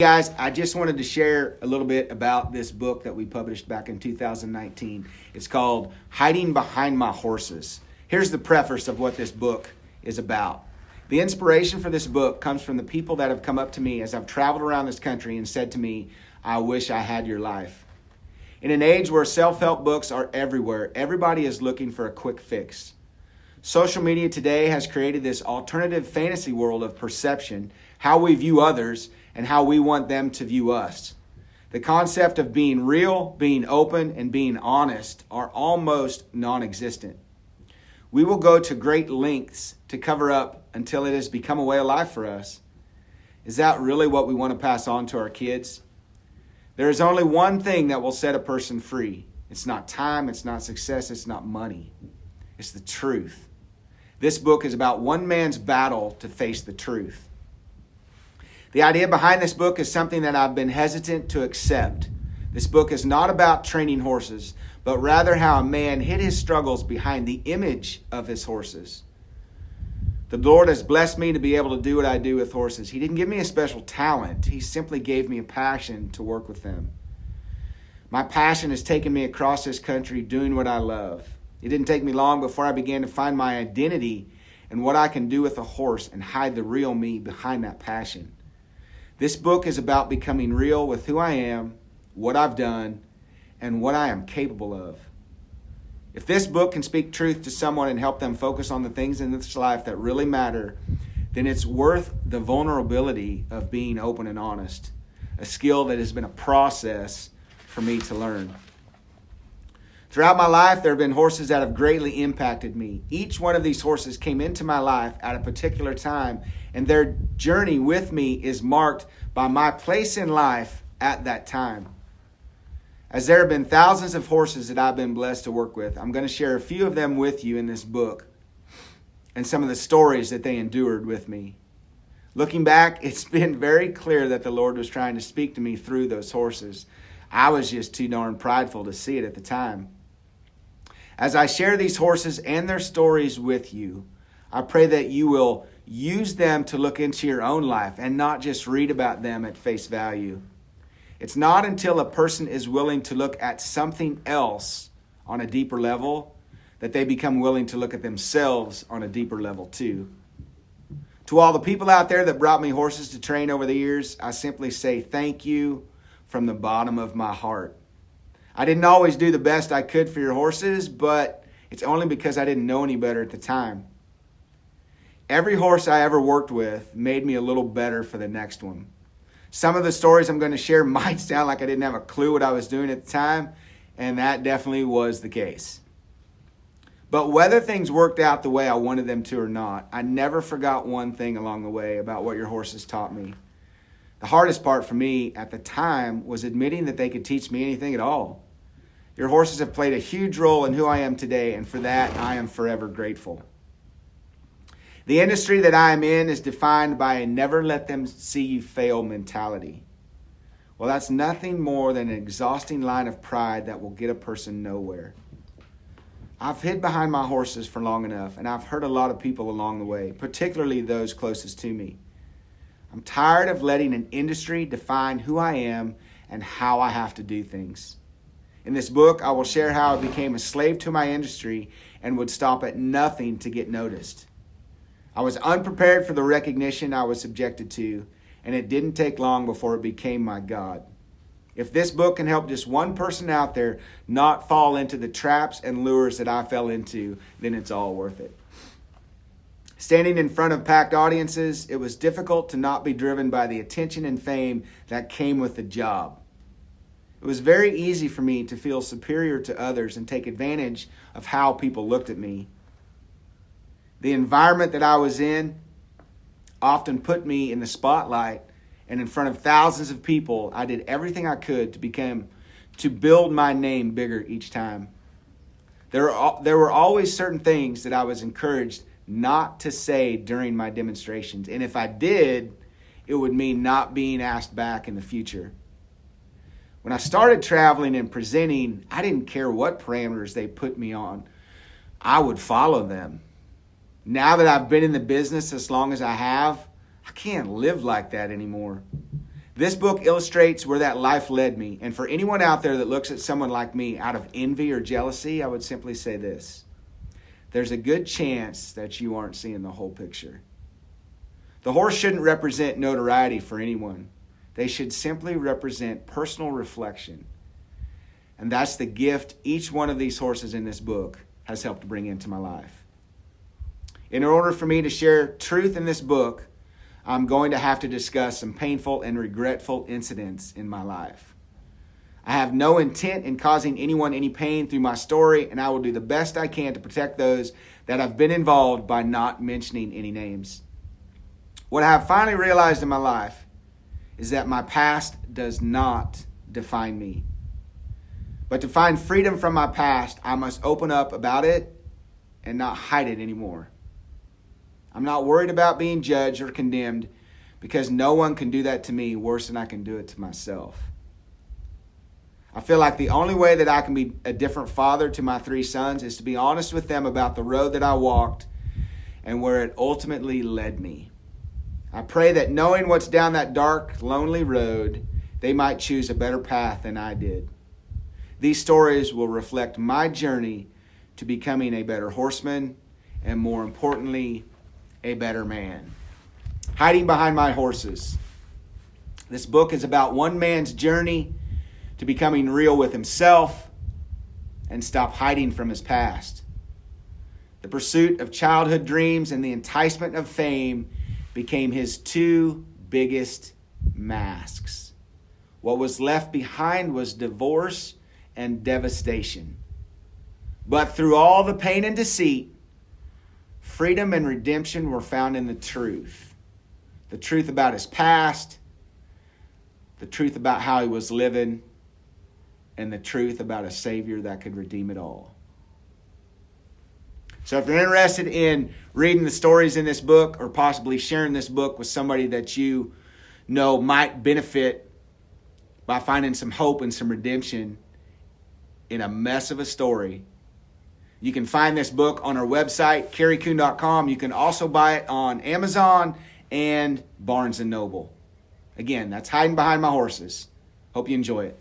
Guys, I just wanted to share a little bit about this book that we published back in 2019. It's called Hiding Behind My Horses. Here's the preface of what this book is about. The inspiration for this book comes from the people that have come up to me as I've traveled around this country and said to me, "I wish I had your life." In an age where self-help books are everywhere, everybody is looking for a quick fix. Social media today has created this alternative fantasy world of perception, how we view others, and how we want them to view us. The concept of being real, being open, and being honest are almost non-existent. We will go to great lengths to cover up until it has become a way of life for us. Is that really what we want to pass on to our kids? There is only one thing that will set a person free. It's not time, it's not success, it's not money. It's the truth. This book is about one man's battle to face the truth. The idea behind this book is something that I've been hesitant to accept. This book is not about training horses, but rather how a man hid his struggles behind the image of his horses. The Lord has blessed me to be able to do what I do with horses. He didn't give me a special talent. He simply gave me a passion to work with them. My passion has taken me across this country doing what I love. It didn't take me long before I began to find my identity and what I can do with a horse and hide the real me behind that passion. This book is about becoming real with who I am, what I've done, and what I am capable of. If this book can speak truth to someone and help them focus on the things in this life that really matter, then it's worth the vulnerability of being open and honest, a skill that has been a process for me to learn. Throughout my life, there have been horses that have greatly impacted me. Each one of these horses came into my life at a particular time, and their journey with me is marked by my place in life at that time. As there have been thousands of horses that I've been blessed to work with, I'm going to share a few of them with you in this book and some of the stories that they endured with me. Looking back, it's been very clear that the Lord was trying to speak to me through those horses. I was just too darn prideful to see it at the time. As I share these horses and their stories with you, I pray that you will use them to look into your own life and not just read about them at face value. It's not until a person is willing to look at something else on a deeper level that they become willing to look at themselves on a deeper level too. To all the people out there that brought me horses to train over the years, I simply say thank you from the bottom of my heart. I didn't always do the best I could for your horses, but it's only because I didn't know any better at the time. Every horse I ever worked with made me a little better for the next one. Some of the stories I'm going to share might sound like I didn't have a clue what I was doing at the time, and that definitely was the case. But whether things worked out the way I wanted them to or not, I never forgot one thing along the way about what your horses taught me. The hardest part for me at the time was admitting that they could teach me anything at all. Your horses have played a huge role in who I am today, and for that, I am forever grateful. The industry that I am in is defined by a never let them see you fail mentality. Well, that's nothing more than an exhausting line of pride that will get a person nowhere. I've hid behind my horses for long enough, and I've hurt a lot of people along the way, particularly those closest to me. I'm tired of letting an industry define who I am and how I have to do things. In this book, I will share how I became a slave to my industry and would stop at nothing to get noticed. I was unprepared for the recognition I was subjected to, and it didn't take long before it became my God. If this book can help just one person out there not fall into the traps and lures that I fell into, then it's all worth it. Standing in front of packed audiences, it was difficult to not be driven by the attention and fame that came with the job. It was very easy for me to feel superior to others and take advantage of how people looked at me. The environment that I was in often put me in the spotlight, and in front of thousands of people, I did everything I could to build my name bigger each time. There were always certain things that I was encouraged not to say during my demonstrations, and if I did, it would mean not being asked back in the future. When I started traveling and presenting, I didn't care what parameters they put me on. I would follow them. Now that I've been in the business as long as I have, I can't live like that anymore. This book illustrates where that life led me. And for anyone out there that looks at someone like me out of envy or jealousy, I would simply say this. There's a good chance that you aren't seeing the whole picture. The horse shouldn't represent notoriety for anyone. They should simply represent personal reflection. And that's the gift each one of these horses in this book has helped bring into my life. In order for me to share truth in this book, I'm going to have to discuss some painful and regretful incidents in my life. I have no intent in causing anyone any pain through my story, and I will do the best I can to protect those that have been involved by not mentioning any names. What I have finally realized in my life is that my past does not define me. But to find freedom from my past, I must open up about it and not hide it anymore. I'm not worried about being judged or condemned because no one can do that to me worse than I can do it to myself. I feel like the only way that I can be a different father to my 3 sons is to be honest with them about the road that I walked and where it ultimately led me. I pray that knowing what's down that dark, lonely road, they might choose a better path than I did. These stories will reflect my journey to becoming a better horseman and, more importantly, a better man. Hiding Behind My Horses. This book is about one man's journey to becoming real with himself and stop hiding from his past. The pursuit of childhood dreams and the enticement of fame became his 2 biggest masks. What was left behind was divorce and devastation. But through all the pain and deceit, freedom and redemption were found in the truth. The truth about his past, the truth about how he was living, and the truth about a Savior that could redeem it all. So if you're interested in reading the stories in this book or possibly sharing this book with somebody that you know might benefit by finding some hope and some redemption in a mess of a story, you can find this book on our website, kerrycoon.com. You can also buy it on Amazon and Barnes & Noble. Again, that's Hiding Behind My Horses. Hope you enjoy it.